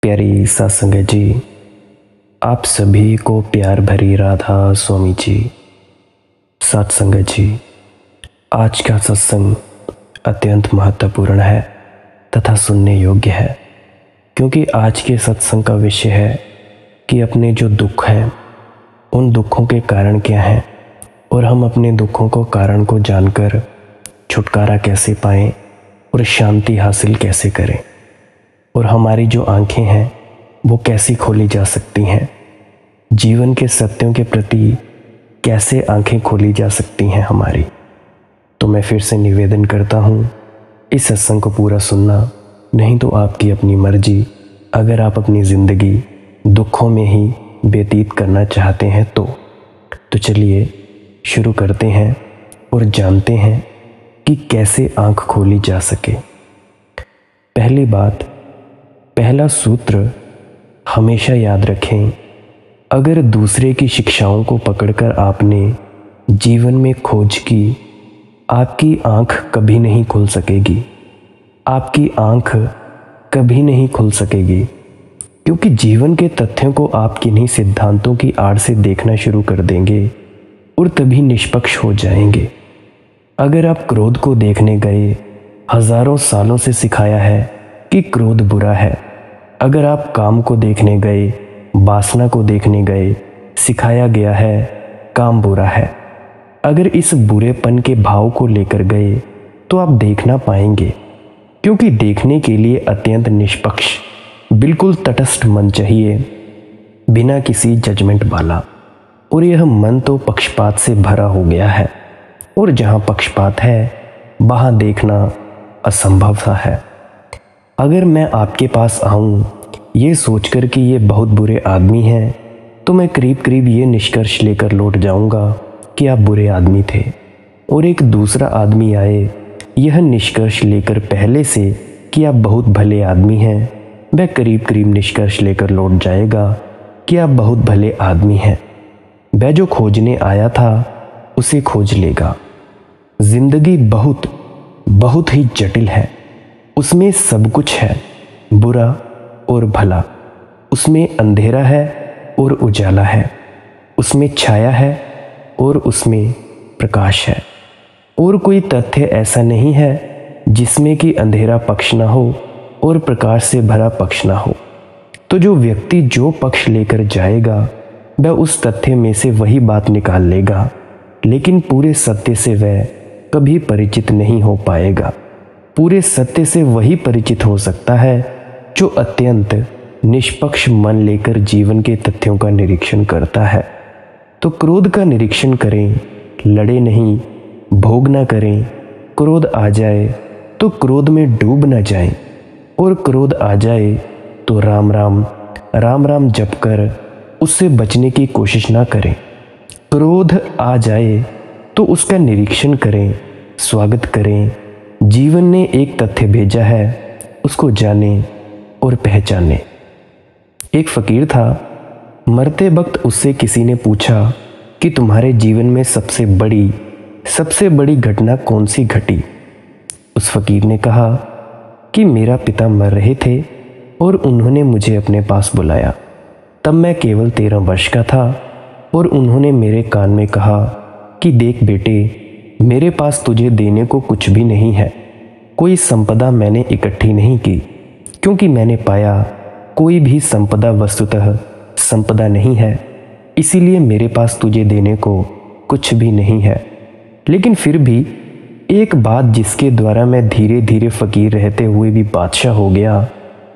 प्यारी सत्संगत जी, आप सभी को प्यार भरी राधा स्वामी जी। सत्संगत जी, आज का सत्संग अत्यंत महत्वपूर्ण है तथा सुनने योग्य है, क्योंकि आज के सत्संग का विषय है कि अपने जो दुख हैं उन दुखों के कारण क्या हैं और हम अपने दुखों को कारण को जानकर छुटकारा कैसे पाएं और शांति हासिल कैसे करें, और हमारी जो आंखें हैं वो कैसी खोली जा सकती हैं, जीवन के सत्यों के प्रति कैसे आंखें खोली जा सकती हैं हमारी। तो मैं फिर से निवेदन करता हूँ, इस सत्संग को पूरा सुनना, नहीं तो आपकी अपनी मर्जी। अगर आप अपनी ज़िंदगी दुखों में ही व्यतीत करना चाहते हैं तो चलिए शुरू करते हैं और जानते हैं कि कैसे आंख खोली जा सके। पहली बात, पहला सूत्र हमेशा याद रखें, अगर दूसरे की शिक्षाओं को पकड़कर आपने जीवन में खोज की, आपकी आंख कभी नहीं खुल सकेगी। आपकी आंख कभी नहीं खुल सकेगी, क्योंकि जीवन के तथ्यों को आप किन्हीं सिद्धांतों की आड़ से देखना शुरू कर देंगे और तभी निष्पक्ष हो जाएंगे। अगर आप क्रोध को देखने गए, हजारों सालों से सिखाया है कि क्रोध बुरा है। अगर आप काम को देखने गए, वासना को देखने गए, सिखाया गया है काम बुरा है। अगर इस बुरेपन के भाव को लेकर गए तो आप देख ना पाएंगे, क्योंकि देखने के लिए अत्यंत निष्पक्ष, बिल्कुल तटस्थ मन चाहिए, बिना किसी जजमेंट वाला। और यह मन तो पक्षपात से भरा हो गया है, और जहाँ पक्षपात है वहाँ देखना असंभव सा है। अगर मैं आपके पास आऊँ ये सोचकर कि ये बहुत बुरे आदमी हैं, तो मैं करीब करीब ये निष्कर्ष लेकर लौट जाऊँगा कि आप बुरे आदमी थे। और एक दूसरा आदमी आए यह निष्कर्ष लेकर पहले से कि आप बहुत भले आदमी हैं, वह करीब करीब निष्कर्ष लेकर लौट जाएगा कि आप बहुत भले आदमी हैं। वह जो खोजने आया था उसे खोज लेगा। जिंदगी बहुत बहुत ही जटिल है, उसमें सब कुछ है, बुरा और भला। उसमें अंधेरा है और उजाला है, उसमें छाया है और उसमें प्रकाश है। और कोई तथ्य ऐसा नहीं है जिसमें कि अंधेरा पक्ष ना हो और प्रकाश से भरा पक्ष ना हो। तो जो व्यक्ति जो पक्ष लेकर जाएगा वह उस तथ्य में से वही बात निकाल लेगा, लेकिन पूरे सत्य से वह कभी परिचित नहीं हो पाएगा। पूरे सत्य से वही परिचित हो सकता है जो अत्यंत निष्पक्ष मन लेकर जीवन के तथ्यों का निरीक्षण करता है। तो क्रोध का निरीक्षण करें, लड़े नहीं, भोग ना करें। क्रोध आ जाए तो क्रोध में डूब ना जाएं, और क्रोध आ जाए तो राम राम जप कर उससे बचने की कोशिश ना करें। क्रोध आ जाए तो उसका निरीक्षण करें, स्वागत करें। जीवन ने एक तथ्य भेजा है, उसको जाने और पहचाने। एक फकीर था, मरते वक्त उससे किसी ने पूछा कि तुम्हारे जीवन में सबसे बड़ी घटना कौन सी घटी। उस फकीर ने कहा कि मेरा पिता मर रहे थे और उन्होंने मुझे अपने पास बुलाया। तब मैं केवल 13 वर्ष का था और उन्होंने मेरे कान में कहा कि देख बेटे, मेरे पास तुझे देने को कुछ भी नहीं है। कोई संपदा मैंने इकट्ठी नहीं की, क्योंकि मैंने पाया कोई भी संपदा वस्तुतः संपदा नहीं है, इसीलिए मेरे पास तुझे देने को कुछ भी नहीं है। लेकिन फिर भी एक बात जिसके द्वारा मैं धीरे धीरे फकीर रहते हुए भी बादशाह हो गया,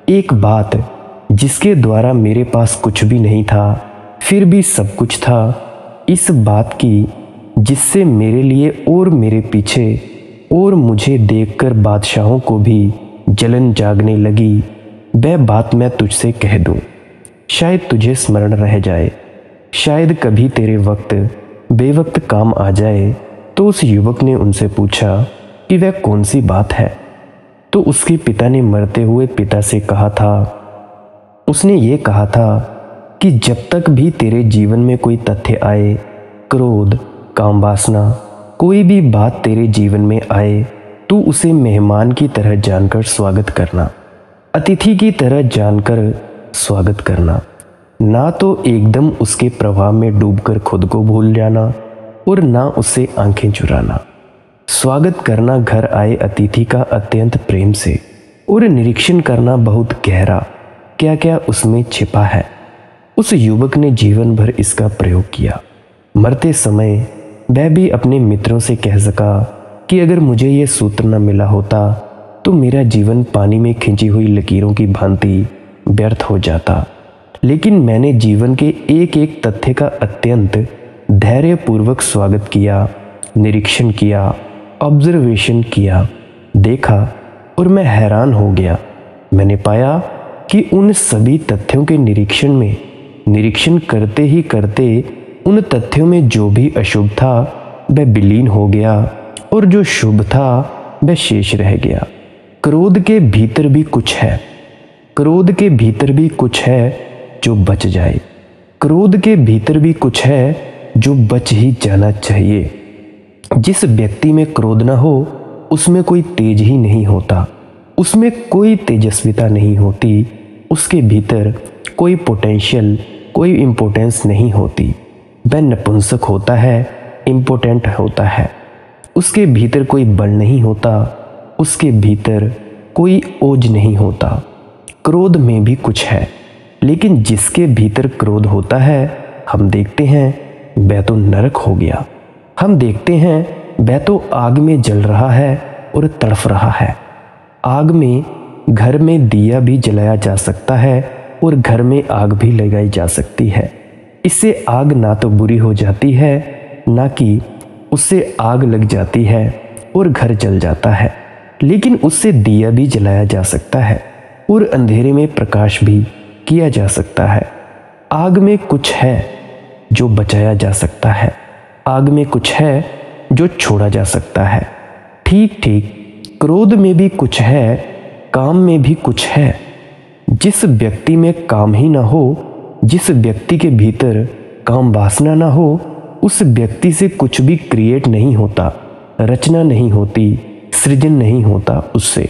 एक बात जिसके द्वारा मेरे पास कुछ भी नहीं था फिर भी सब कुछ था, इस बात की जिससे मेरे लिए और मेरे पीछे और मुझे देखकर बादशाहों को भी जलन जागने लगी, वह बात मैं तुझसे कह दूं। शायद तुझे स्मरण रह जाए, शायद कभी तेरे वक्त बेवक्त काम आ जाए। तो उस युवक ने उनसे पूछा कि वह कौन सी बात है। तो उसके पिता ने मरते हुए पिता से कहा था, उसने ये कहा था कि जब तक भी तेरे जीवन में कोई तथ्य आए, क्रोध, काम वासना, कोई भी बात तेरे जीवन में आए, तू उसे मेहमान की तरह जानकर स्वागत करना, अतिथि की तरह जानकर स्वागत करना, ना तो एकदम उसके प्रभाव में डूबकर खुद को भूल जाना और ना उससे आंखें चुराना। स्वागत करना घर आए अतिथि का अत्यंत प्रेम से और निरीक्षण करना बहुत गहरा क्या क्या उसमें छिपा है। उस युवक ने जीवन भर इसका प्रयोग किया। मरते समय वह भी अपने मित्रों से कह सका कि अगर मुझे यह सूत्र न मिला होता तो मेरा जीवन पानी में खिंची हुई लकीरों की भांति व्यर्थ हो जाता, लेकिन मैंने जीवन के एक एक तथ्य का अत्यंत धैर्यपूर्वक स्वागत किया, निरीक्षण किया, ऑब्जर्वेशन किया, देखा और मैं हैरान हो गया। मैंने पाया कि उन सभी तथ्यों के निरीक्षण करते ही करते उन तथ्यों में जो भी अशुभ था वह विलीन हो गया और जो शुभ था वह शेष रह गया। क्रोध के भीतर भी कुछ है, क्रोध के भीतर भी कुछ है जो बच जाए, क्रोध के भीतर भी कुछ है जो बच ही जाना चाहिए। जिस व्यक्ति में क्रोध न हो उसमें कोई तेज ही नहीं होता, उसमें कोई तेजस्विता नहीं होती, उसके भीतर कोई पोटेंशियल, कोई इम्पोर्टेंस नहीं होती। वह नपुंसक होता है, इम्पोर्टेंट होता है। उसके भीतर कोई बल नहीं होता, उसके भीतर कोई ओज नहीं होता। क्रोध में भी कुछ है, लेकिन जिसके भीतर क्रोध होता है हम देखते हैं वह तो नरक हो गया। हम देखते हैं वह तो आग में जल रहा है और तड़फ रहा है। आग में घर में दिया भी जलाया जा सकता है और घर में आग भी लगाई जा सकती है। इससे आग ना तो बुरी हो जाती है, ना कि उससे आग लग जाती है और घर जल जाता है, लेकिन उससे दिया भी जलाया जा सकता है और अंधेरे में प्रकाश भी किया जा सकता है। आग में कुछ है जो बचाया जा सकता है, आग में कुछ है जो छोड़ा जा सकता है। ठीक ठीक क्रोध में भी कुछ है, काम में भी कुछ है। जिस व्यक्ति में काम ही ना हो, जिस व्यक्ति के भीतर काम वासना ना हो, उस व्यक्ति से कुछ भी क्रिएट नहीं होता, रचना नहीं होती, सृजन नहीं होता उससे।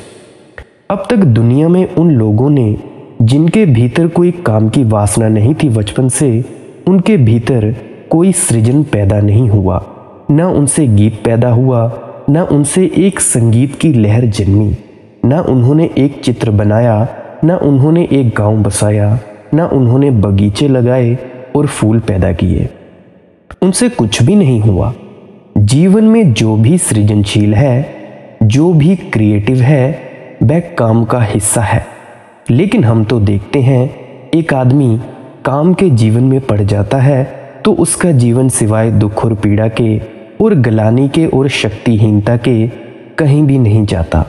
अब तक दुनिया में उन लोगों ने जिनके भीतर कोई काम की वासना नहीं थी बचपन से, उनके भीतर कोई सृजन पैदा नहीं हुआ, ना उनसे गीत पैदा हुआ, ना उनसे एक संगीत की लहर जन्मी, ना उन्होंने एक चित्र बनाया, ना उन्होंने एक गांव बसाया, ना उन्होंने बगीचे लगाए और फूल पैदा किए। उनसे कुछ भी नहीं हुआ। जीवन में जो भी सृजनशील है, जो भी क्रिएटिव है, वह काम का हिस्सा है। लेकिन हम तो देखते हैं एक आदमी काम के जीवन में पड़ जाता है तो उसका जीवन सिवाय दुख और पीड़ा के और गलानी के और शक्तिहीनता के कहीं भी नहीं जाता।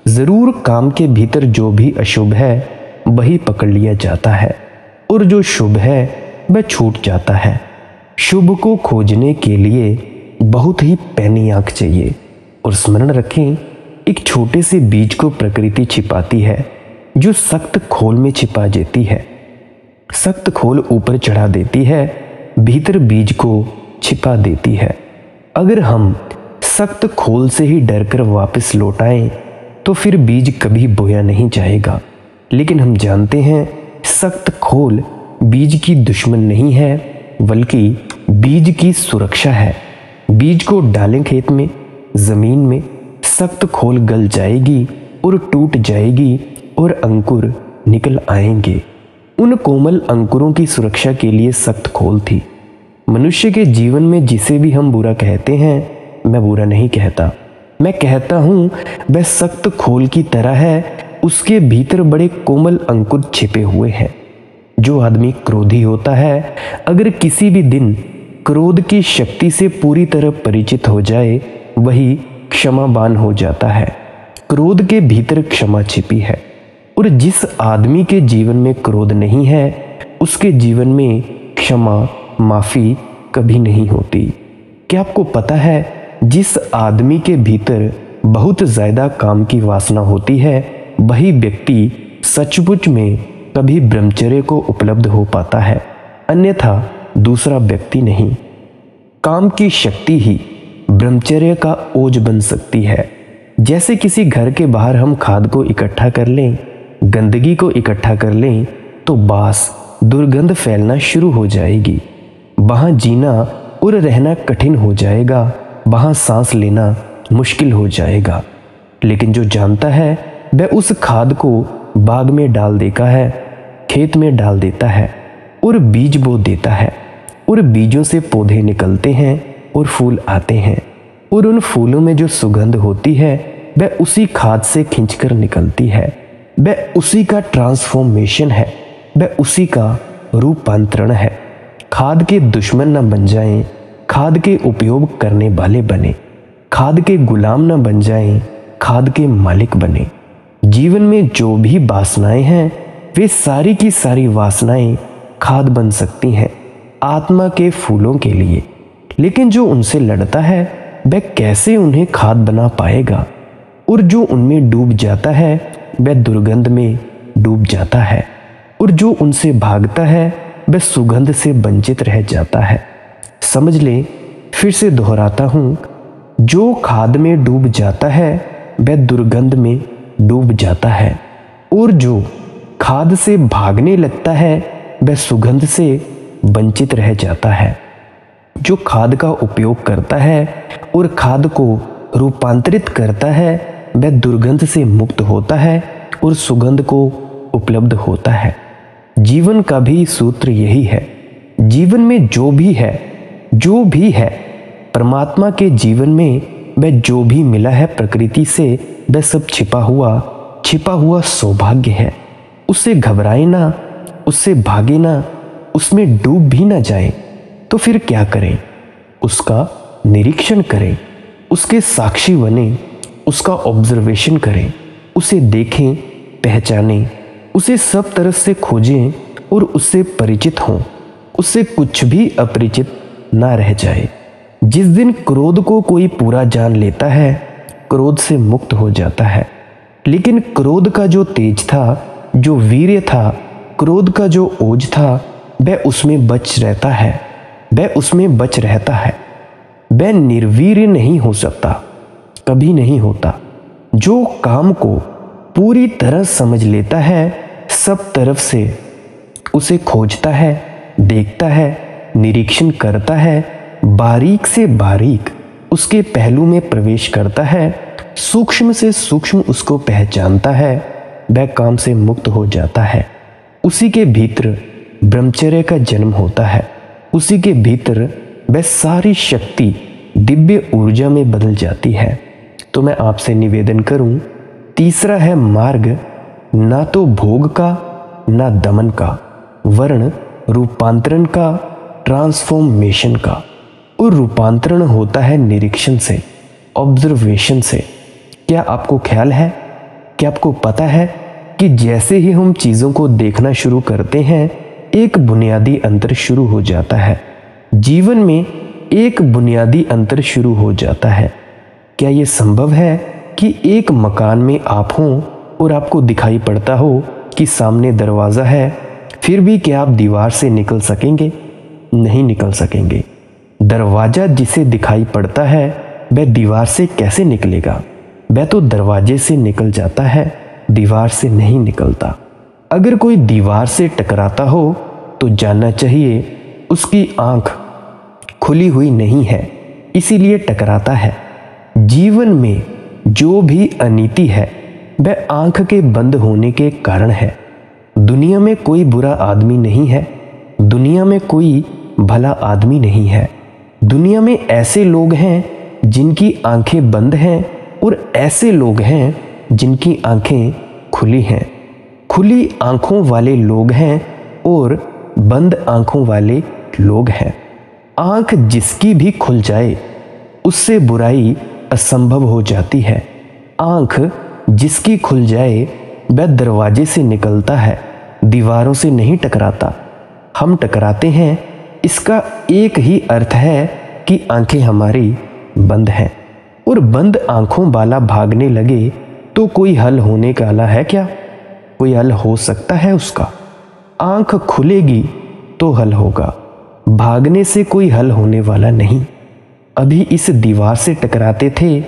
जरूर काम के भीतर जो भी अशुभ है वही पकड़ लिया जाता है और जो शुभ है वह छूट जाता है। शुभ को खोजने के लिए बहुत ही पैनी आंख चाहिए। और स्मरण रखें, एक छोटे से बीज को प्रकृति छिपाती है जो सख्त खोल में छिपा देती है। सख्त खोल ऊपर चढ़ा देती है, भीतर बीज को छिपा देती है। अगर हम सख्त खोल से ही डरकर वापस लौट आएं तो फिर बीज कभी बोया नहीं जाएगा। लेकिन हम जानते हैं सख्त खोल बीज की दुश्मन नहीं है, बल्कि बीज की सुरक्षा है। बीज को डालें खेत में, जमीन में, सख्त खोल गल जाएगी और टूट जाएगी और अंकुर निकल आएंगे। उन कोमल अंकुरों की सुरक्षा के लिए सख्त खोल थी। मनुष्य के जीवन में जिसे भी हम बुरा कहते हैं, मैं बुरा नहीं कहता, मैं कहता हूँ वह सख्त खोल की तरह है। उसके भीतर बड़े कोमल अंकुर छिपे हुए हैं। जो आदमी क्रोधी होता है, अगर किसी भी दिन क्रोध की शक्ति से पूरी तरह परिचित हो जाए, वही क्षमावान हो जाता है। क्रोध के भीतर क्षमा छिपी है। और जिस आदमी के जीवन में क्रोध नहीं है, उसके जीवन में क्षमा, माफ़ी कभी नहीं होती। क्या आपको पता है, जिस आदमी के भीतर बहुत ज़्यादा काम की वासना होती है, वही व्यक्ति सचमुच में कभी ब्रह्मचर्य को उपलब्ध हो पाता है, अन्यथा दूसरा व्यक्ति नहीं। काम की शक्ति ही ब्रह्मचर्य का ओज बन सकती है। जैसे किसी घर के बाहर हम खाद को इकट्ठा कर लें, गंदगी को इकट्ठा कर लें, तो बास दुर्गंध फैलना शुरू हो जाएगी। वहाँ जीना और रहना कठिन हो जाएगा, वहाँ सांस लेना मुश्किल हो जाएगा। लेकिन जो जानता है वह उस खाद को बाग में डाल देता है, खेत में डाल देता है और बीज बो देता है, और बीजों से पौधे निकलते हैं और फूल आते हैं, और उन फूलों में जो सुगंध होती है वह उसी खाद से खींचकर निकलती है। वह उसी का ट्रांसफॉर्मेशन है, वह उसी का रूपांतरण है। खाद के दुश्मन न बन जाएं, खाद के उपयोग करने वाले बने। खाद के गुलाम न बन जाएं, खाद के मालिक बने। जीवन में जो भी वासनाएं हैं वे सारी की सारी वासनाएं खाद बन सकती हैं आत्मा के फूलों के लिए। लेकिन जो उनसे लड़ता है वह कैसे उन्हें खाद बना पाएगा? और जो उनमें डूब जाता है वह दुर्गंध में डूब जाता है, और जो उनसे भागता है वह सुगंध से वंचित रह जाता है। समझ ले, फिर से दोहराता हूँ, जो खाद में डूब जाता है वह दुर्गंध में डूब जाता है, और जो खाद से भागने लगता है वह सुगंध से वंचित रह जाता है। जो खाद का उपयोग करता है और खाद को रूपांतरित करता है वह दुर्गंध से मुक्त होता है और सुगंध को उपलब्ध होता है। जीवन का भी सूत्र यही है। जीवन में जो भी है परमात्मा के जीवन में वह जो भी मिला है प्रकृति से वह सब छिपा हुआ सौभाग्य है। उससे घबराए ना, उससे भागे ना, उसमें डूब भी ना जाए। तो फिर क्या करें? उसका निरीक्षण करें, उसके साक्षी बने, उसका ऑब्जर्वेशन करें, उसे देखें, पहचानें, उसे सब तरफ से खोजें और उससे परिचित हों। उससे कुछ भी अपरिचित ना रह जाए। जिस दिन क्रोध को कोई पूरा जान लेता है क्रोध से मुक्त हो जाता है। लेकिन क्रोध का जो तेज था, जो वीर्य था, क्रोध का जो ओज था वह उसमें बच रहता है। वह निर्वीर्य नहीं हो सकता, कभी नहीं होता। जो काम को पूरी तरह समझ लेता है, सब तरफ से उसे खोजता है, देखता है, निरीक्षण करता है, बारीक से बारीक उसके पहलू में प्रवेश करता है, सूक्ष्म से सूक्ष्म उसको पहचानता है, वह काम से मुक्त हो जाता है। उसी के भीतर ब्रह्मचर्य का जन्म होता है। उसी के भीतर वह सारी शक्ति दिव्य ऊर्जा में बदल जाती है। तो मैं आपसे निवेदन करूं, तीसरा है मार्ग, ना तो भोग का ना दमन का, वर्ण रूपांतरण का, ट्रांसफॉर्मेशन का। और रूपांतरण होता है निरीक्षण से, ऑब्जर्वेशन से। क्या आपको ख्याल है, क्या आपको पता है कि जैसे ही हम चीज़ों को देखना शुरू करते हैं एक बुनियादी अंतर शुरू हो जाता है। जीवन में एक बुनियादी अंतर शुरू हो जाता है। क्या ये संभव है कि एक मकान में आप हों और आपको दिखाई पड़ता हो कि सामने दरवाज़ा है, फिर भी क्या आप दीवार से निकल सकेंगे? नहीं निकल सकेंगे। दरवाज़ा जिसे दिखाई पड़ता है वह दीवार से कैसे निकलेगा? वह तो दरवाजे से निकल जाता है, दीवार से नहीं निकलता। अगर कोई दीवार से टकराता हो तो जानना चाहिए उसकी आंख खुली हुई नहीं है, इसीलिए टकराता है। जीवन में जो भी अनीति है वह आंख के बंद होने के कारण है। दुनिया में कोई बुरा आदमी नहीं है, दुनिया में कोई भला आदमी नहीं है। दुनिया में ऐसे लोग हैं जिनकी आंखें बंद हैं और ऐसे लोग हैं जिनकी आंखें खुली हैं। खुली आंखों वाले लोग हैं और बंद आंखों वाले लोग हैं। आंख जिसकी भी खुल जाए उससे बुराई असंभव हो जाती है। आंख जिसकी खुल जाए वह दरवाजे से निकलता है, दीवारों से नहीं टकराता। हम टकराते हैं, इसका एक ही अर्थ है कि आंखें हमारी बंद हैं। और बंद आंखों वाला भागने लगे तो कोई हल होने वाला है क्या? कोई हल हो सकता है उसका? आंख खुलेगी तो हल होगा, भागने से कोई हल होने वाला नहीं। अभी इस दीवार से टकराते थे,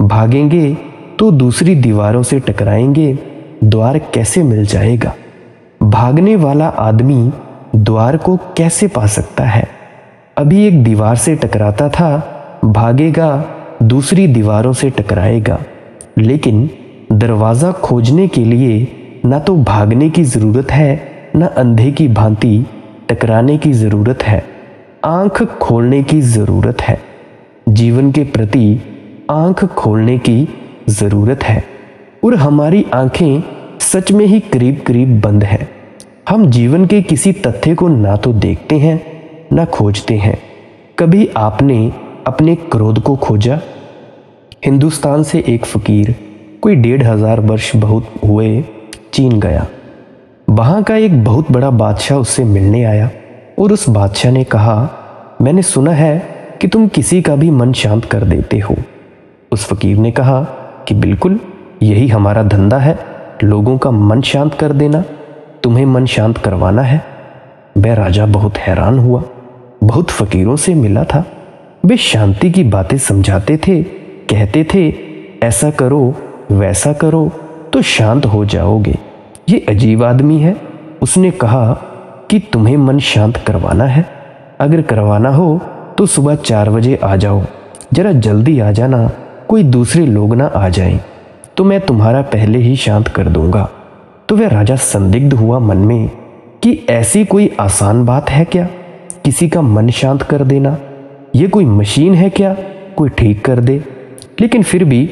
भागेंगे तो दूसरी दीवारों से टकराएंगे, द्वार कैसे मिल जाएगा? भागने वाला आदमी द्वार को कैसे पा सकता है? अभी एक दीवार से टकराता था, भागेगा दूसरी दीवारों से टकराएगा, लेकिन दरवाज़ा खोजने के लिए ना तो भागने की ज़रूरत है, ना अंधे की भांति टकराने की ज़रूरत है, आंख खोलने की ज़रूरत है। जीवन के प्रति आंख खोलने की ज़रूरत है, और हमारी आंखें सच में ही करीब करीब बंद है। हम जीवन के किसी तथ्य को ना तो देखते हैं ना खोजते हैं। कभी आपने अपने क्रोध को खोजा? हिंदुस्तान से एक फकीर कोई 1500 वर्ष बहुत हुए चीन गया। वहाँ का एक बहुत बड़ा बादशाह उससे मिलने आया, और उस बादशाह ने कहा, मैंने सुना है कि तुम किसी का भी मन शांत कर देते हो। उस फकीर ने कहा कि बिल्कुल, यही हमारा धंधा है, लोगों का मन शांत कर देना। तुम्हें मन शांत करवाना है? वह राजा बहुत हैरान हुआ। बहुत फकीरों से मिला था, वे शांति की बातें समझाते थे, कहते थे ऐसा करो वैसा करो तो शांत हो जाओगे। ये अजीब आदमी है। उसने कहा कि तुम्हें मन शांत करवाना है, अगर करवाना हो तो सुबह 4 बजे आ जाओ, जरा जल्दी आ जाना, कोई दूसरे लोग ना आ जाएं, तो मैं तुम्हारा पहले ही शांत कर दूंगा। तो वह राजा संदिग्ध हुआ मन में कि ऐसी कोई आसान बात है क्या, किसी का मन शांत कर देना? ये कोई मशीन है क्या कोई ठीक कर दे? लेकिन फिर भी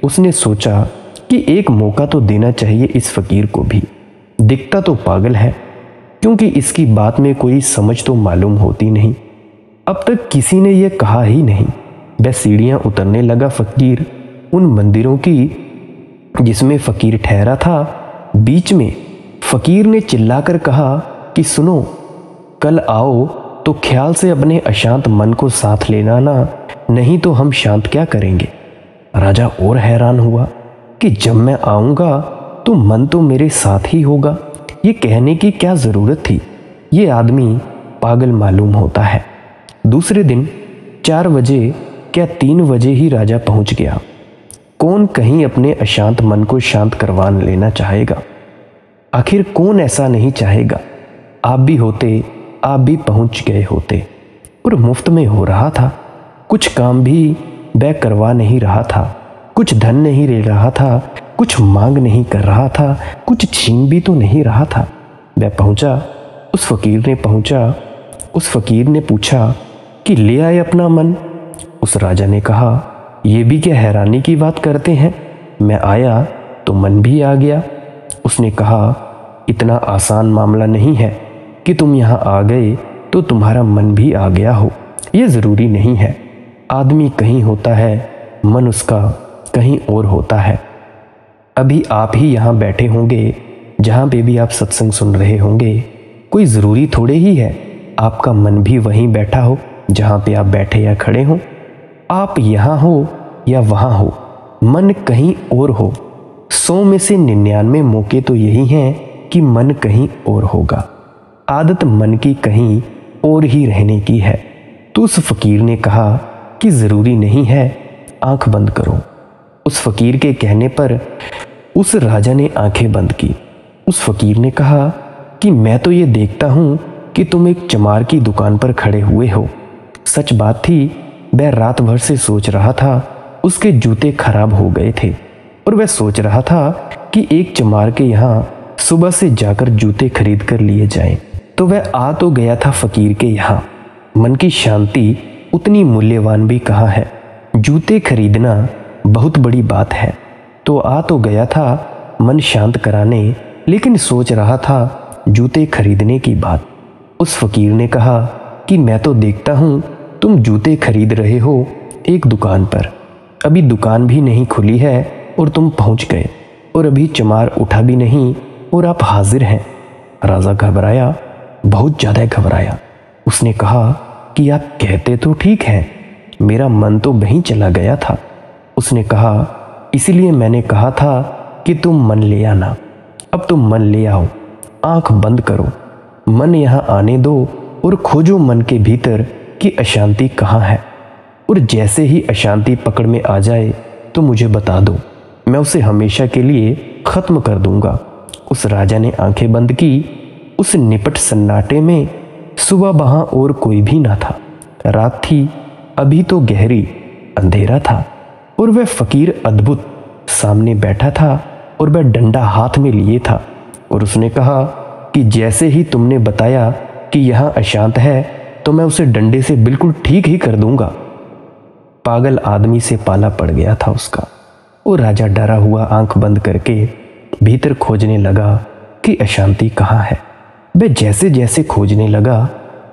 उसने सोचा कि एक मौका तो देना चाहिए इस फकीर को भी। दिखता तो पागल है, क्योंकि इसकी बात में कोई समझ तो मालूम होती नहीं। अब तक किसी ने यह कहा ही नहीं। वह सीढ़ियां उतरने लगा फकीर उन मंदिरों की जिसमें फकीर ठहरा था। बीच में फकीर ने चिल्लाकर कहा कि सुनो, कल आओ तो ख्याल से अपने अशांत मन को साथ लेना ना, नहीं तो हम शांत क्या करेंगे। राजा और हैरान हुआ कि जब मैं आऊँगा तो मन तो मेरे साथ ही होगा। ये कहने की क्या ज़रूरत थी? ये आदमी पागल मालूम होता है। दूसरे दिन 4 बजे क्या 3 बजे ही राजा पहुँच गया। कौन कहीं अपने अशांत मन को शांत करवा लेना चाहेगा? आखिर कौन ऐसा नहीं चाहेगा? आप भी होते, आप भी पहुंच गए होते। और मुफ्त में हो रहा था। कुछ काम भी वह करवा नहीं रहा था, कुछ धन नहीं ले रहा था, कुछ मांग नहीं कर रहा था, कुछ छीन भी तो नहीं रहा था। वह पहुंचा, उस फकीर ने पूछा कि ले आए अपना मन? उस राजा ने कहा, ये भी क्या हैरानी की बात करते हैं, मैं आया तो मन भी आ गया। उसने कहा, इतना आसान मामला नहीं है कि तुम यहाँ आ गए तो तुम्हारा मन भी आ गया हो, ये ज़रूरी नहीं है। आदमी कहीं होता है, मन उसका कहीं और होता है। अभी आप ही यहाँ बैठे होंगे, जहाँ पे भी आप सत्संग सुन रहे होंगे, कोई ज़रूरी थोड़े ही है आपका मन भी वहीं बैठा हो जहाँ पे आप बैठे या खड़े हों। आप यहाँ हो या वहाँ हो, मन कहीं और हो। 100 में से 99 मौके तो यही हैं कि मन कहीं और होगा। आदत मन की कहीं और ही रहने की है। तो उस फकीर ने कहा कि ज़रूरी नहीं है, आंख बंद करो। उस फकीर के कहने पर उस राजा ने आंखें बंद की। उस फकीर ने कहा कि मैं तो ये देखता हूँ कि तुम एक चमार की दुकान पर खड़े हुए हो। सच बात थी, वह रात भर से सोच रहा था। उसके जूते खराब हो गए थे और वह सोच रहा था कि एक चमार के यहाँ सुबह से जाकर जूते खरीद कर लिए जाएं। तो वह आ तो गया था फकीर के यहाँ। मन की शांति उतनी मूल्यवान भी कहाँ है। जूते खरीदना बहुत बड़ी बात है। तो आ तो गया था मन शांत कराने, लेकिन सोच रहा था जूते खरीदने की बात। उस फकीर ने कहा कि मैं तो देखता हूँ तुम जूते खरीद रहे हो एक दुकान पर। अभी दुकान भी नहीं खुली है और तुम पहुँच गए, और अभी चमार उठा भी नहीं और आप हाजिर हैं। राजा घबराया, बहुत ज़्यादा घबराया। उसने कहा कि आप कहते तो ठीक हैं, मेरा मन तो वहीं चला गया था। उसने कहा, इसलिए मैंने कहा था कि तुम मन ले आना। अब तुम मन ले आओ, आंख बंद करो, मन यहाँ आने दो और खोजो मन के भीतर कि अशांति कहाँ है। और जैसे ही अशांति पकड़ में आ जाए तो मुझे बता दो, मैं उसे हमेशा के लिए ख़त्म कर दूंगा। उस राजा ने आंखें बंद की उस निपट सन्नाटे में सुबह वहां और कोई भी ना था। रात थी, अभी तो गहरी अंधेरा था और वह फकीर अद्भुत सामने बैठा था और वह डंडा हाथ में लिए था। और उसने कहा कि जैसे ही तुमने बताया कि यहाँ अशांत है तो मैं उसे डंडे से बिल्कुल ठीक ही कर दूंगा। पागल आदमी से पाला पड़ गया था उसका। वो राजा डरा हुआ आंख बंद करके भीतर खोजने लगा कि अशांति कहाँ है। वह जैसे जैसे खोजने लगा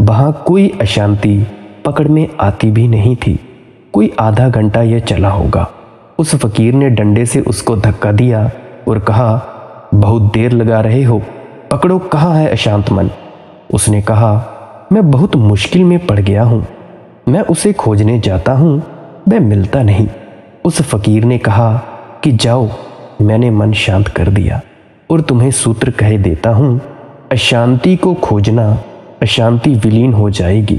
वहाँ कोई अशांति पकड़ में आती भी नहीं थी। कोई आधा घंटा यह चला होगा। उस फकीर ने डंडे से उसको धक्का दिया और कहा, बहुत देर लगा रहे हो, पकड़ो, कहाँ है अशांत मन। उसने कहा, मैं बहुत मुश्किल में पड़ गया हूँ, मैं उसे खोजने जाता हूँ, वह मिलता नहीं। उस फकीर ने कहा कि जाओ, मैंने मन शांत कर दिया और तुम्हें सूत्र कह देता हूँ, अशांति को खोजना, अशांति विलीन हो जाएगी।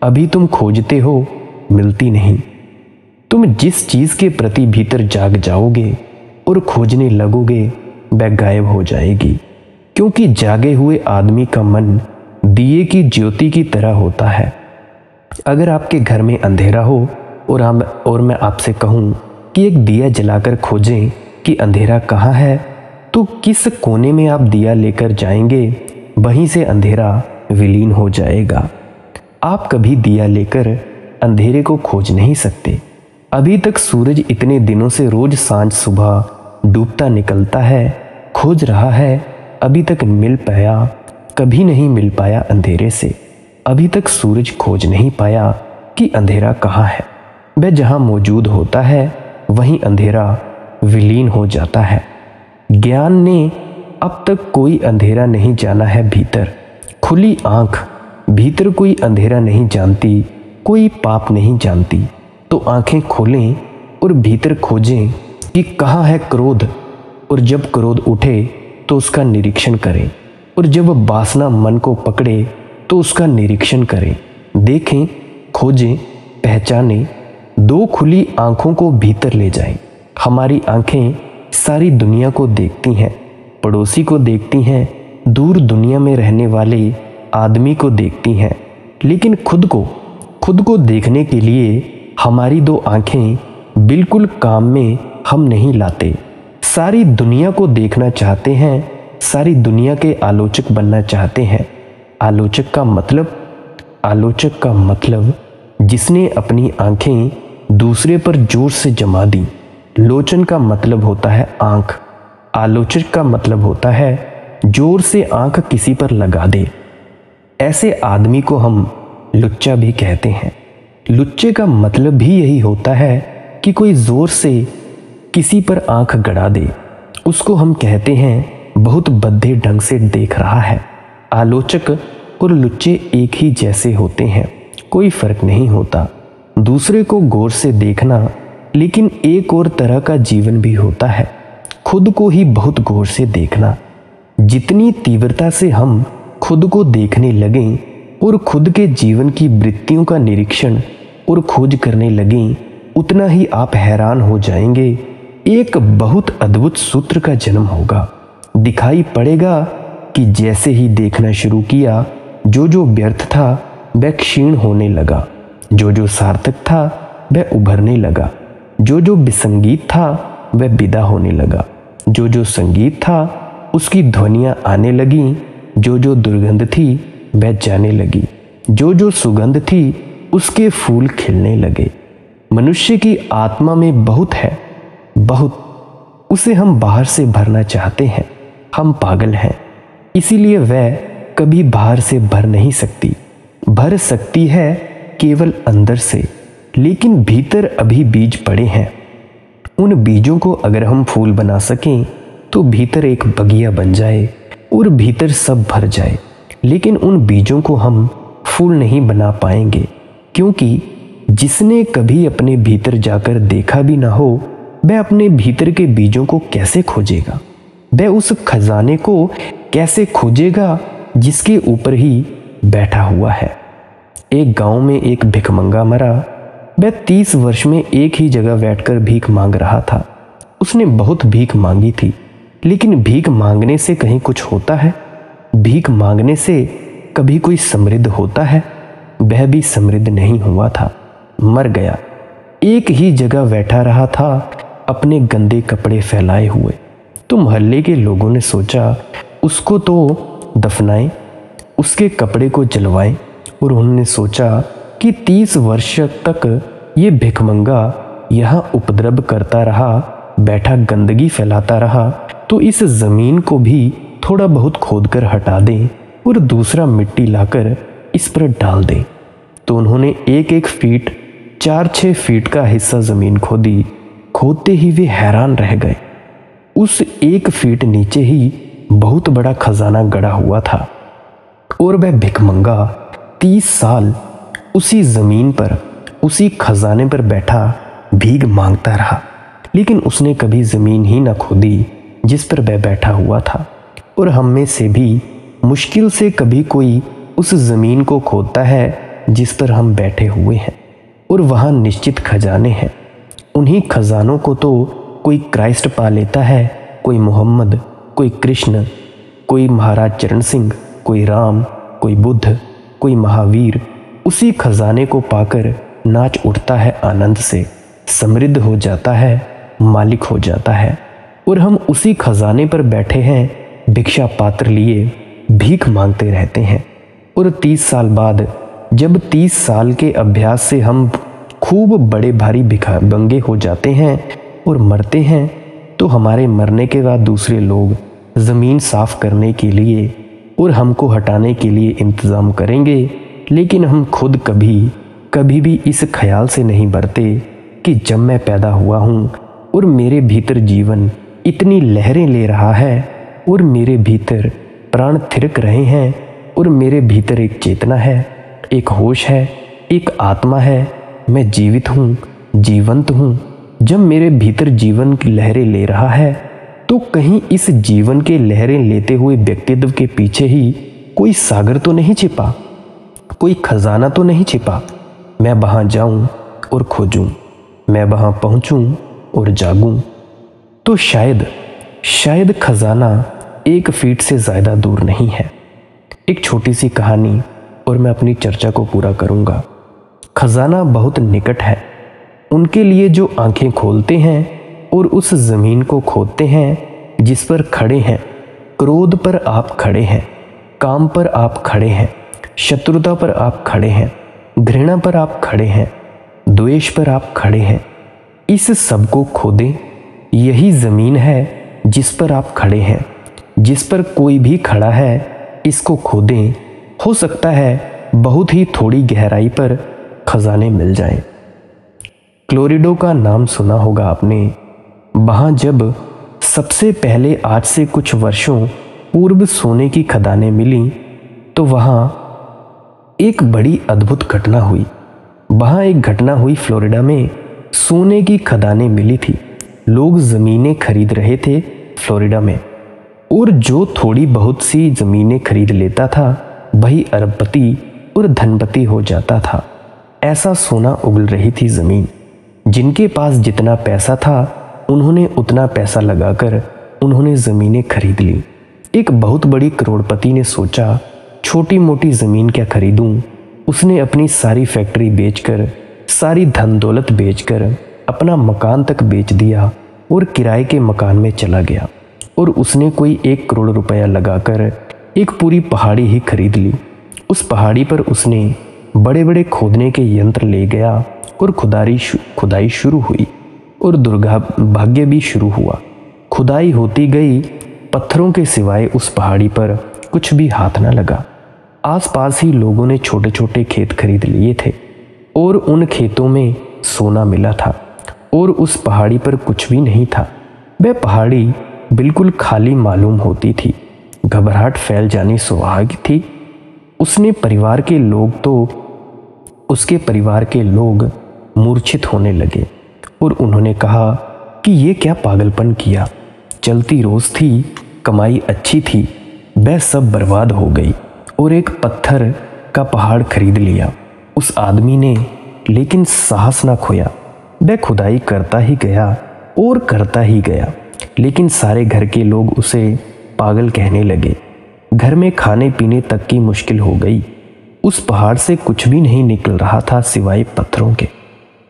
अभी तुम खोजते हो, मिलती नहीं। तुम जिस चीज के प्रति भीतर जाग जाओगे और खोजने लगोगे वह गायब हो जाएगी, क्योंकि जागे हुए आदमी का मन दिए की ज्योति की तरह होता है। अगर आपके घर में अंधेरा हो और मैं आपसे कहूँ कि एक दिया जलाकर खोजें कि अंधेरा कहाँ है, तो किस कोने में आप दिया लेकर जाएंगे, वहीं से अंधेरा विलीन हो जाएगा। आप कभी दिया लेकर अंधेरे को खोज नहीं सकते। अभी तक सूरज इतने दिनों से रोज सांझ सुबह डूबता निकलता है, खोज रहा है, अभी तक मिल पाया, कभी नहीं मिल पाया अंधेरे से। अभी तक सूरज खोज नहीं पाया कि अंधेरा कहाँ है। वह जहाँ मौजूद होता है वहीं अंधेरा विलीन हो जाता है। ज्ञान ने अब तक कोई अंधेरा नहीं जाना है भीतर। खुली आँख भीतर कोई अंधेरा नहीं जानती, कोई पाप नहीं जानती। तो आंखें खोलें और भीतर खोजें कि कहाँ है क्रोध, और जब क्रोध उठे तो उसका निरीक्षण करें, और जब वासना मन को पकड़े तो उसका निरीक्षण करें। देखें, खोजें, पहचानें। दो खुली आंखों को भीतर ले जाएं। हमारी आंखें सारी दुनिया को देखती हैं, पड़ोसी को देखती हैं, दूर दुनिया में रहने वाले आदमी को देखती हैं, लेकिन खुद को देखने के लिए हमारी दो आंखें बिल्कुल काम में हम नहीं लाते। सारी दुनिया को देखना चाहते हैं, सारी दुनिया के आलोचक बनना चाहते हैं। आलोचक का मतलब जिसने अपनी आंखें दूसरे पर जोर से जमा दी। लोचन का मतलब होता है आंख, आलोचक का मतलब होता है जोर से आंख किसी पर लगा दे। ऐसे आदमी को हम लुच्चा भी कहते हैं। लुच्चे का मतलब भी यही होता है कि कोई जोर से किसी पर आंख गड़ा दे। उसको हम कहते हैं बहुत बद्धे ढंग से देख रहा है। आलोचक और लुच्चे एक ही जैसे होते हैं, कोई फर्क नहीं होता। दूसरे को गौर से देखना, लेकिन एक और तरह का जीवन भी होता है, खुद को ही बहुत गौर से देखना। जितनी तीव्रता से हम खुद को देखने लगें और खुद के जीवन की वृत्तियों का निरीक्षण और खोज करने लगें, उतना ही आप हैरान हो जाएंगे। एक बहुत अद्भुत सूत्र का जन्म होगा। दिखाई पड़ेगा कि जैसे ही देखना शुरू किया, जो जो व्यर्थ था वह क्षीण होने लगा, जो जो सार्थक था वह उभरने लगा, जो जो विसंगीत था वह विदा होने लगा, जो जो संगीत था उसकी ध्वनियाँ आने लगीं, जो जो दुर्गंध थी वह जाने लगी, जो जो सुगंध थी उसके फूल खिलने लगे। मनुष्य की आत्मा में बहुत है, बहुत। उसे हम बाहर से भरना चाहते हैं। हम पागल हैं, इसीलिए वह कभी बाहर से भर नहीं सकती। भर सकती है केवल अंदर से, लेकिन भीतर अभी बीज पड़े हैं। उन बीजों को अगर हम फूल बना सकें तो भीतर एक बगिया बन जाए और भीतर सब भर जाए। लेकिन उन बीजों को हम फूल नहीं बना पाएंगे, क्योंकि जिसने कभी अपने भीतर जाकर देखा भी ना हो, वह अपने भीतर के बीजों को कैसे खोजेगा? वह उस खजाने को कैसे खोजेगा जिसके ऊपर ही बैठा हुआ है? एक गांव में एक भिखमंगा मरा। वह 30 वर्ष में एक ही जगह बैठकर भीख मांग रहा था। उसने बहुत भीख मांगी थी, लेकिन भीख मांगने से कहीं कुछ होता है? भीख मांगने से कभी कोई समृद्ध होता है? वह भी समृद्ध नहीं हुआ था, मर गया। एक ही जगह बैठा रहा था अपने गंदे कपड़े फैलाए हुए। तो मोहल्ले के लोगों ने सोचा उसको तो दफनाएं, उसके कपड़े को जलवाएं, और उन्होंने सोचा कि 30 वर्ष तक ये भिखमंगा यहाँ उपद्रव करता रहा, बैठा गंदगी फैलाता रहा, तो इस ज़मीन को भी थोड़ा बहुत खोदकर हटा दें और दूसरा मिट्टी लाकर इस पर डाल दें। तो उन्होंने 1-1 फीट 4-6 फीट का हिस्सा ज़मीन खोदी। खोदते ही वे हैरान रह गए। उस 1 फीट नीचे ही बहुत बड़ा खजाना गड़ा हुआ था और वह भिखमंगा 30 साल उसी ज़मीन पर, उसी खजाने पर बैठा भीख मांगता रहा, लेकिन उसने कभी ज़मीन ही न खोदी जिस पर वह बैठा हुआ था। और हम में से भी मुश्किल से कभी कोई उस ज़मीन को खोदता है जिस पर हम बैठे हुए हैं, और वहाँ निश्चित खजाने हैं। उन्हीं खजानों को तो कोई क्राइस्ट पा लेता है, कोई मोहम्मद, कोई कृष्ण, कोई महाराज चरण सिंह, कोई राम, कोई बुद्ध, कोई महावीर। उसी खजाने को पाकर नाच उठता है आनंद से, समृद्ध हो जाता है, मालिक हो जाता है। और हम उसी खजाने पर बैठे हैं, भिक्षा पात्र लिए भीख मांगते रहते हैं। और 30 साल बाद, जब 30 साल के अभ्यास से हम खूब बड़े भारी भिखामंगे हो जाते हैं और मरते हैं, तो हमारे मरने के बाद दूसरे लोग ज़मीन साफ करने के लिए और हमको हटाने के लिए इंतज़ाम करेंगे। लेकिन हम खुद कभी भी इस ख्याल से नहीं भरते कि जब मैं पैदा हुआ हूँ और मेरे भीतर जीवन इतनी लहरें ले रहा है और मेरे भीतर प्राण थिरक रहे हैं और मेरे भीतर एक चेतना है, एक होश है, एक आत्मा है, मैं जीवित हूँ, जीवंत हूँ। जब मेरे भीतर जीवन की लहरें ले रहा है, तो कहीं इस जीवन के लहरें लेते हुए व्यक्तित्व के पीछे ही कोई सागर तो नहीं छिपा, कोई खजाना तो नहीं छिपा। मैं वहाँ जाऊँ और खोजूँ, मैं वहाँ पहुँचूँ और जागूँ, तो शायद खजाना 1 फीट से ज़्यादा दूर नहीं है। एक छोटी सी कहानी और मैं अपनी चर्चा को पूरा करूँगा। खजाना बहुत निकट है उनके लिए जो आंखें खोलते हैं और उस ज़मीन को खोदते हैं जिस पर खड़े हैं। क्रोध पर आप खड़े हैं, काम पर आप खड़े हैं, शत्रुता पर आप खड़े हैं, घृणा पर आप खड़े हैं, द्वेष पर आप खड़े हैं। इस सब को खोदें। यही ज़मीन है जिस पर आप खड़े हैं, जिस पर कोई भी खड़ा है। इसको खोदें। हो सकता है बहुत ही थोड़ी गहराई पर खजाने मिल जाएं। क्लोरिडो का नाम सुना होगा आपने। वहाँ जब सबसे पहले आज से कुछ वर्षों पूर्व सोने की खदानें मिली, तो वहाँ एक बड़ी अद्भुत घटना हुई। वहाँ एक घटना हुई, फ्लोरिडा में सोने की खदानें मिली थी। लोग ज़मीनें खरीद रहे थे फ्लोरिडा में, और जो थोड़ी बहुत सी ज़मीनें खरीद लेता था वही अरबपति और धनपति हो जाता था। ऐसा सोना उगल रही थी ज़मीन। जिनके पास जितना पैसा था उन्होंने उतना पैसा लगाकर उन्होंने ज़मीनें खरीद ली। एक बहुत बड़ी करोड़पति ने सोचा छोटी मोटी ज़मीन क्या खरीदूं। उसने अपनी सारी फैक्ट्री बेचकर, सारी धन दौलत बेचकर अपना मकान तक बेच दिया और किराए के मकान में चला गया। और उसने कोई 1 करोड़ रुपया लगाकर एक पूरी पहाड़ी ही खरीद ली। उस पहाड़ी पर उसने बड़े बड़े खोदने के यंत्र ले गया और खुदाई शुरू हुई, और दुर्भाग्य भी शुरू हुआ। खुदाई होती गई, पत्थरों के सिवाय उस पहाड़ी पर कुछ भी हाथ न लगा। आसपास ही लोगों ने छोटे छोटे खेत खरीद लिए थे और उन खेतों में सोना मिला था, और उस पहाड़ी पर कुछ भी नहीं था। वह पहाड़ी बिल्कुल खाली मालूम होती थी। घबराहट फैल जानी स्वाभाविक थी। उसके परिवार के लोग मूर्छित होने लगे और उन्होंने कहा कि ये क्या पागलपन किया। चलती रोज थी, कमाई अच्छी थी, वह सब बर्बाद हो गई और एक पत्थर का पहाड़ खरीद लिया उस आदमी ने। लेकिन साहस ना खोया। वह खुदाई करता ही गया और करता ही गया, लेकिन सारे घर के लोग उसे पागल कहने लगे। घर में खाने पीने तक की मुश्किल हो गई। उस पहाड़ से कुछ भी नहीं निकल रहा था सिवाय पत्थरों के।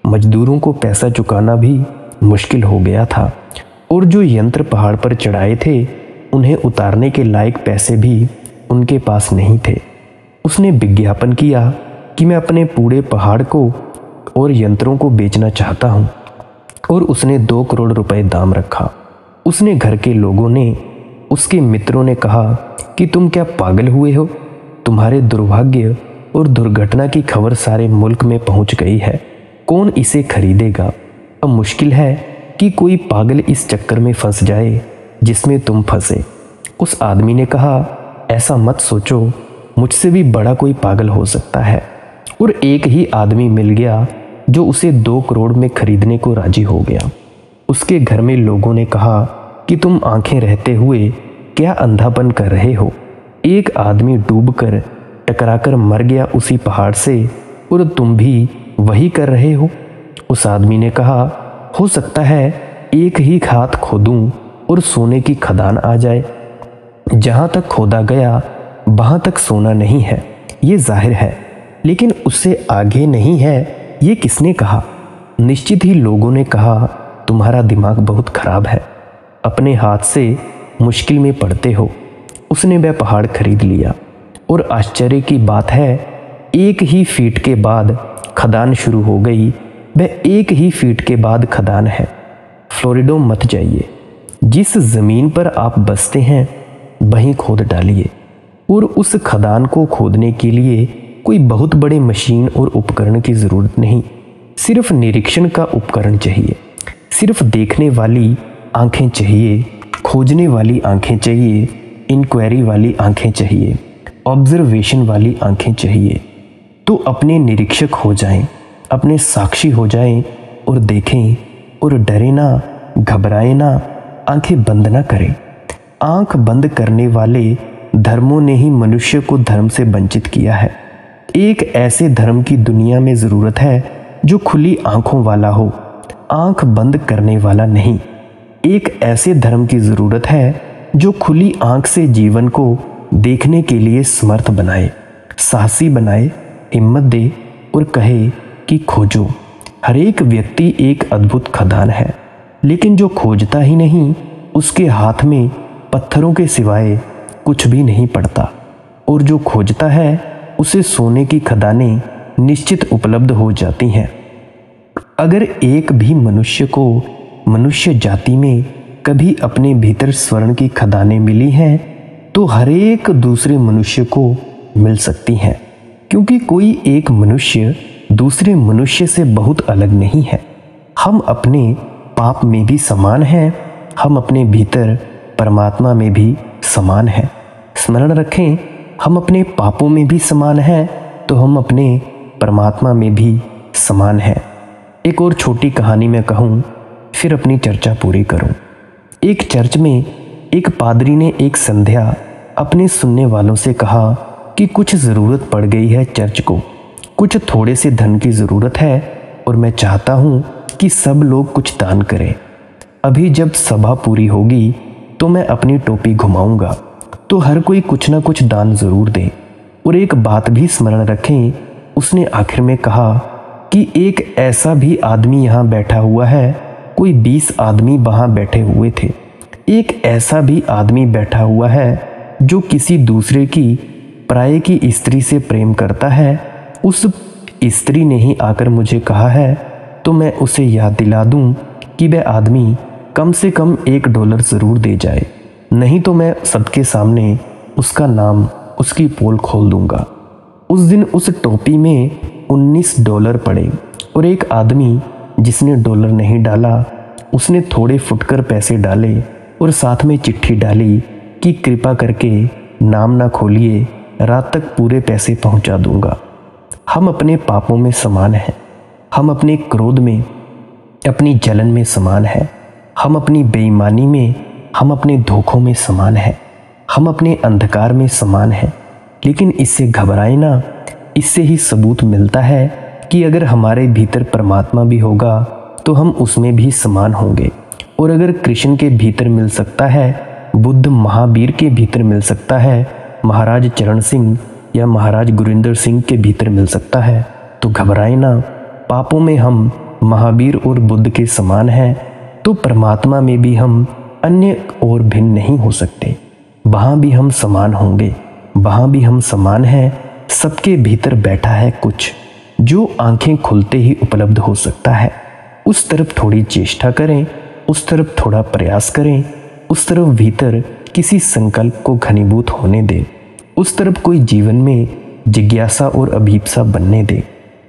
मजदूरों को पैसा चुकाना भी मुश्किल हो गया था और जो यंत्र पहाड़ पर चढ़ाए थे उन्हें उतारने के लायक पैसे भी उनके पास नहीं थे। उसने विज्ञापन किया कि मैं अपने पूरे पहाड़ को और यंत्रों को बेचना चाहता हूँ और उसने 2 करोड़ रुपए दाम रखा। उसने घर के लोगों ने, उसके मित्रों ने कहा कि तुम क्या पागल हुए हो? तुम्हारे दुर्भाग्य और दुर्घटना की खबर सारे मुल्क में पहुंच गई है। कौन इसे खरीदेगा? अब मुश्किल है कि कोई पागल इस चक्कर में फंस जाए जिसमें तुम फंसे। उस आदमी ने कहा, ऐसा मत सोचो, मुझसे भी बड़ा कोई पागल हो सकता है। और एक ही आदमी मिल गया जो उसे 2 करोड़ में खरीदने को राजी हो गया। उसके घर में लोगों ने कहा कि तुम आंखें रहते हुए क्या अंधापन कर रहे हो? एक आदमी डूबकर टकराकर मर गया उसी पहाड़ से और तुम भी वही कर रहे हो। उस आदमी ने कहा, हो सकता है एक ही हाथ खोदूं और सोने की खदान आ जाए। जहां तक खोदा गया वहां तक सोना नहीं है, ये जाहिर है, लेकिन उससे आगे नहीं है, ये किसने कहा? निश्चित ही लोगों ने कहा, तुम्हारा दिमाग बहुत खराब है, अपने हाथ से मुश्किल में पड़ते हो। उसने वह पहाड़ खरीद लिया और आश्चर्य की बात है, 1 ही फीट के बाद खदान शुरू हो गई। वह 1 ही फीट के बाद खदान है। फ्लोरिडो मत जाइए, जिस ज़मीन पर आप बसते हैं वहीं खोद डालिए। और उस खदान को खोदने के लिए कोई बहुत बड़े मशीन और उपकरण की ज़रूरत नहीं, सिर्फ निरीक्षण का उपकरण चाहिए, सिर्फ देखने वाली आंखें चाहिए, खोजने वाली आंखें चाहिए, इंक्वायरी वाली आंखें चाहिए, ऑब्जर्वेशन वाली आंखें चाहिए। तो अपने निरीक्षक हो जाएं, अपने साक्षी हो जाएं और देखें और डरे ना, घबराए ना, आंखें बंद ना करें। आंख बंद करने वाले धर्मों ने ही मनुष्य को धर्म से वंचित किया है। एक ऐसे धर्म की दुनिया में ज़रूरत है जो खुली आंखों वाला हो, आंख बंद करने वाला नहीं। एक ऐसे धर्म की ज़रूरत है जो खुली आंख से जीवन को देखने के लिए समर्थ बनाए, साहसी बनाए, हिम्मत दे और कहे कि खोजो। हर एक व्यक्ति एक अद्भुत खदान है, लेकिन जो खोजता ही नहीं उसके हाथ में पत्थरों के सिवाय कुछ भी नहीं पड़ता, और जो खोजता है उसे सोने की खदानें निश्चित उपलब्ध हो जाती हैं। अगर एक भी मनुष्य को मनुष्य जाति में कभी अपने भीतर स्वर्ण की खदानें मिली हैं तो हर एक दूसरे मनुष्य को मिल सकती हैं, क्योंकि कोई एक मनुष्य दूसरे मनुष्य से बहुत अलग नहीं है। हम अपने पाप में भी समान हैं, हम अपने भीतर परमात्मा में भी समान हैं। स्मरण रखें, हम अपने पापों में भी समान हैं तो हम अपने परमात्मा में भी समान हैं। एक और छोटी कहानी मैं कहूँ, फिर अपनी चर्चा पूरी करूँ। एक चर्च में एक पादरी ने एक संध्या अपने सुनने वालों से कहा कि कुछ ज़रूरत पड़ गई है चर्च को, कुछ थोड़े से धन की ज़रूरत है और मैं चाहता हूँ कि सब लोग कुछ दान करें। अभी जब सभा पूरी होगी तो मैं अपनी टोपी घुमाऊंगा, तो हर कोई कुछ ना कुछ दान ज़रूर दे। और एक बात भी स्मरण रखें, उसने आखिर में कहा कि एक ऐसा भी आदमी यहाँ बैठा हुआ है, कोई 20 आदमी वहाँ बैठे हुए थे। एक ऐसा भी आदमी बैठा हुआ है जो किसी दूसरे की पराये की स्त्री से प्रेम करता है। उस स्त्री ने ही आकर मुझे कहा है तो मैं उसे याद दिला दूं कि वह आदमी कम से कम $1 ज़रूर दे जाए, नहीं तो मैं सबके सामने उसका नाम, उसकी पोल खोल दूंगा। उस दिन उस टोपी में $19 पड़े और एक आदमी जिसने डॉलर नहीं डाला उसने थोड़े फुटकर पैसे डाले और साथ में चिट्ठी डाली कि कृपा करके नाम ना खोलिए, रात तक पूरे पैसे पहुंचा दूंगा। हम अपने पापों में समान हैं, हम अपने क्रोध में, अपनी जलन में समान हैं, हम अपनी बेईमानी में, हम अपने धोखों में समान हैं, हम अपने अंधकार में समान हैं। लेकिन इससे घबराए ना, इससे ही सबूत मिलता है कि अगर हमारे भीतर परमात्मा भी होगा तो हम उसमें भी समान होंगे। और अगर कृष्ण के भीतर मिल सकता है, बुद्ध महावीर के भीतर मिल सकता है, महाराज चरण सिंह या महाराज गुरिंदर सिंह के भीतर मिल सकता है तो घबराए ना। पापों में हम महावीर और बुद्ध के समान हैं तो परमात्मा में भी हम अन्य और भिन्न नहीं हो सकते। वहाँ भी हम समान होंगे, वहाँ भी हम समान हैं। सबके भीतर बैठा है कुछ जो आंखें खुलते ही उपलब्ध हो सकता है। उस तरफ थोड़ी चेष्टा करें, उस तरफ थोड़ा प्रयास करें, उस तरफ भीतर किसी संकल्प को घनीभूत होने दें, उस तरफ कोई जीवन में जिज्ञासा और अभीप्सा बनने दें।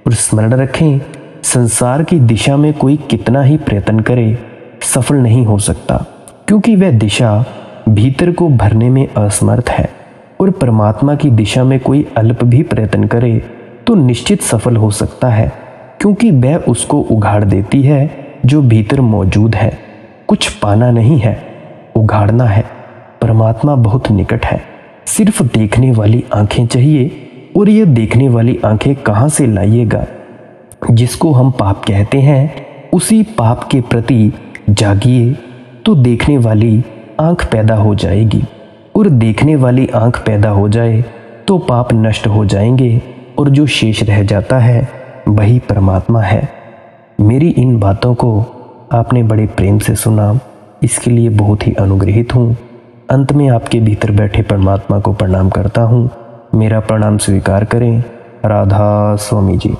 और स्मरण रखें, संसार की दिशा में कोई कितना ही प्रयत्न करे सफल नहीं हो सकता, क्योंकि वह दिशा भीतर को भरने में असमर्थ है। और परमात्मा की दिशा में कोई अल्प भी प्रयत्न करे तो निश्चित सफल हो सकता है, क्योंकि वह उसको उघाड़ देती है जो भीतर मौजूद है। कुछ पाना नहीं है, उघाड़ना है। परमात्मा बहुत निकट है, सिर्फ देखने वाली आंखें चाहिए। और ये देखने वाली आंखें कहाँ से लाइएगा? जिसको हम पाप कहते हैं उसी पाप के प्रति जागिए तो देखने वाली आंख पैदा हो जाएगी। और देखने वाली आंख पैदा हो जाए तो पाप नष्ट हो जाएंगे और जो शेष रह जाता है वही परमात्मा है। मेरी इन बातों को आपने बड़े प्रेम से सुना, इसके लिए बहुत ही अनुग्रहित हूँ। अंत में आपके भीतर बैठे परमात्मा को प्रणाम करता हूँ। मेरा प्रणाम स्वीकार करें। राधा स्वामी जी।